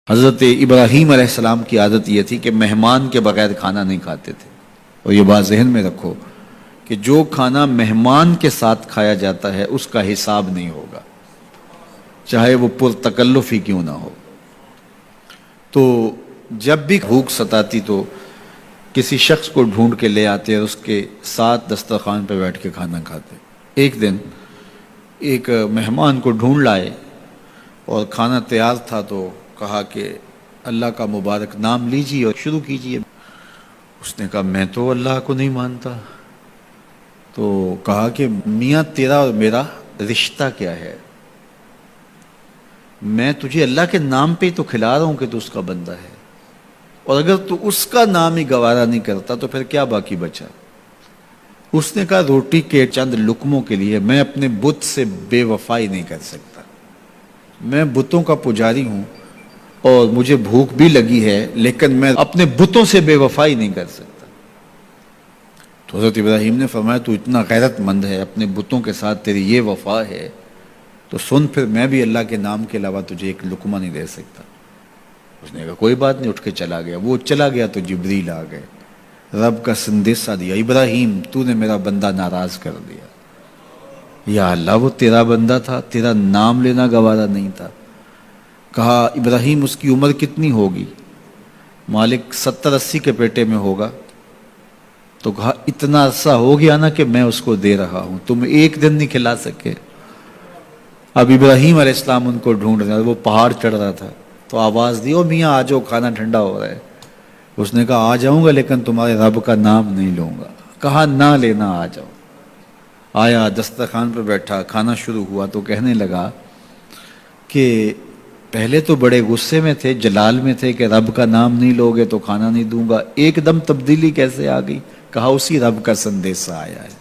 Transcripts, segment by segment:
حضرت ابراہیم علیہ السلام کی عادت یہ تھی کہ مہمان کے بغیر کھانا نہیں کھاتے تھے. اور یہ بات ذہن میں رکھو کہ جو کھانا مہمان کے ساتھ کھایا جاتا ہے اس کا حساب نہیں ہوگا، چاہے وہ پرتکلف ہی کیوں نہ ہو. تو جب بھی بھوک ستاتی تو کسی شخص کو ڈھونڈ کے لے آتے اور اس کے ساتھ دسترخوان پہ بیٹھ کے کھانا کھاتے. ایک دن ایک مہمان کو ڈھونڈ لائے اور کھانا تیار تھا تو کہا کہ اللہ کا مبارک نام لیجیے اور شروع کیجیے. اس نے کہا میں تو اللہ کو نہیں مانتا. تو کہا کہ میاں تیرا اور میرا رشتہ کیا ہے؟ میں تجھے اللہ کے نام پہ تو کھلا رہا ہوں کہ تو اس کا بندہ ہے، اور اگر تو اس کا نام ہی گوارا نہیں کرتا تو پھر کیا باقی بچا؟ اس نے کہا روٹی کے چند لقموں کے لیے میں اپنے بت سے بے وفائی نہیں کر سکتا. میں بتوں کا پجاری ہوں اور مجھے بھوک بھی لگی ہے، لیکن میں اپنے بتوں سے بے وفائی نہیں کر سکتا. تو حضرت ابراہیم نے فرمایا تو اتنا غیرت مند ہے، اپنے بتوں کے ساتھ تیری یہ وفا ہے، تو سن پھر میں بھی اللہ کے نام کے علاوہ تجھے ایک لقمہ نہیں دے سکتا. اس نے کہا کوئی بات نہیں، اٹھ کے چلا گیا. وہ چلا گیا تو جبریل آ گئے، رب کا سندیسہ دیا، ابراہیم تو نے میرا بندہ ناراض کر دیا. یا اللہ وہ تیرا بندہ تھا، تیرا نام لینا گوارا نہیں تھا. کہا ابراہیم اس کی عمر کتنی ہوگی؟ مالک 70-80 کے پیٹے میں ہوگا. تو کہا اتنا عرصہ ہو گیا نا کہ میں اس کو دے رہا ہوں، تم ایک دن نہیں کھلا سکے. اب ابراہیم علیہ السلام ان کو ڈھونڈ رہا، وہ پہاڑ چڑھ رہا تھا تو آواز دی او میاں آ جاؤ کھانا ٹھنڈا ہو رہا ہے. اس نے کہا آ جاؤں گا لیکن تمہارے رب کا نام نہیں لوں گا. کہا نہ لینا، آ جاؤ. آیا دسترخوان پہ بیٹھا، کھانا شروع ہوا تو کہنے لگا کہ پہلے تو بڑے غصے میں تھے، جلال میں تھے کہ رب کا نام نہیں لوگے تو کھانا نہیں دوں گا. ایک دم تبدیلی کیسے آ گئی؟ کہا اسی رب کا سندیسہ آیا ہے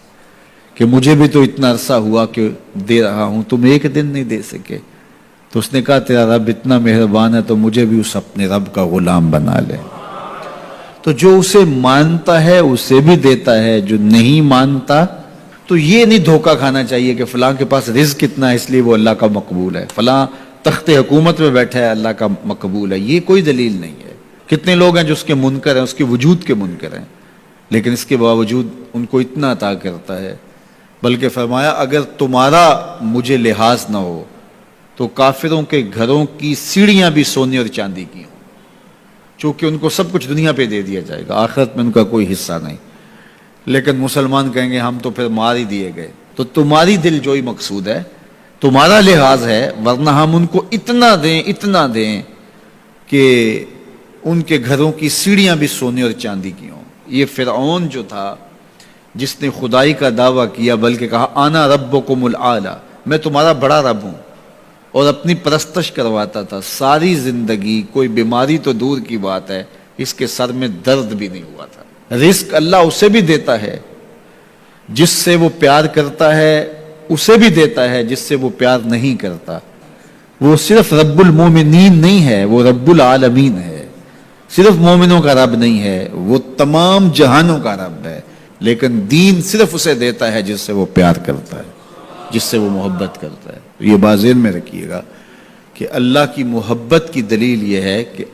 کہ مجھے بھی تو اتنا عرصہ ہوا کہ دے رہا ہوں، تم ایک دن نہیں دے سکے. تو اس نے کہا تیرا رب اتنا مہربان ہے تو مجھے بھی اس اپنے رب کا غلام بنا لے. تو جو اسے مانتا ہے اسے بھی دیتا ہے، جو نہیں مانتا تو یہ نہیں دھوکہ کھانا چاہیے کہ فلاں کے پاس رزق کتنا ہے اس لیے وہ اللہ کا مقبول ہے، فلاں تخت حکومت میں بیٹھا ہے اللہ کا مقبول ہے. یہ کوئی دلیل نہیں ہے. کتنے لوگ ہیں جو اس کے منکر ہیں، اس کے وجود کے منکر ہیں، لیکن اس کے باوجود ان کو اتنا عطا کرتا ہے. بلکہ فرمایا اگر تمہارا مجھے لحاظ نہ ہو تو کافروں کے گھروں کی سیڑھیاں بھی سونے اور چاندی کی ہوں، چونکہ ان کو سب کچھ دنیا پہ دے دیا جائے گا، آخرت میں ان کا کوئی حصہ نہیں. لیکن مسلمان کہیں گے ہم تو پھر مار ہی دیے گئے. تو تمہاری دل جوئی مقصود ہے، تمہارا لحاظ ہے، ورنہ ہم ان کو اتنا دیں کہ ان کے گھروں کی سیڑھیاں بھی سونے اور چاندی کی ہوں. یہ فرعون جو تھا جس نے خدائی کا دعویٰ کیا، بلکہ کہا آنا ربکم الاعلی، میں تمہارا بڑا رب ہوں، اور اپنی پرستش کرواتا تھا. ساری زندگی کوئی بیماری تو دور کی بات ہے اس کے سر میں درد بھی نہیں ہوا تھا. رزق اللہ اسے بھی دیتا ہے جس سے وہ پیار کرتا ہے، اسے بھی دیتا ہے جس سے وہ پیار نہیں کرتا. وہ صرف رب المومنین نہیں ہے، وہ رب العالمین ہے. صرف مومنوں کا رب نہیں ہے، وہ تمام جہانوں کا رب ہے. لیکن دین صرف اسے دیتا ہے جس سے وہ پیار کرتا ہے، جس سے وہ محبت کرتا ہے. یہ بات ذہن میں رکھیے گا کہ اللہ کی محبت کی دلیل یہ ہے کہ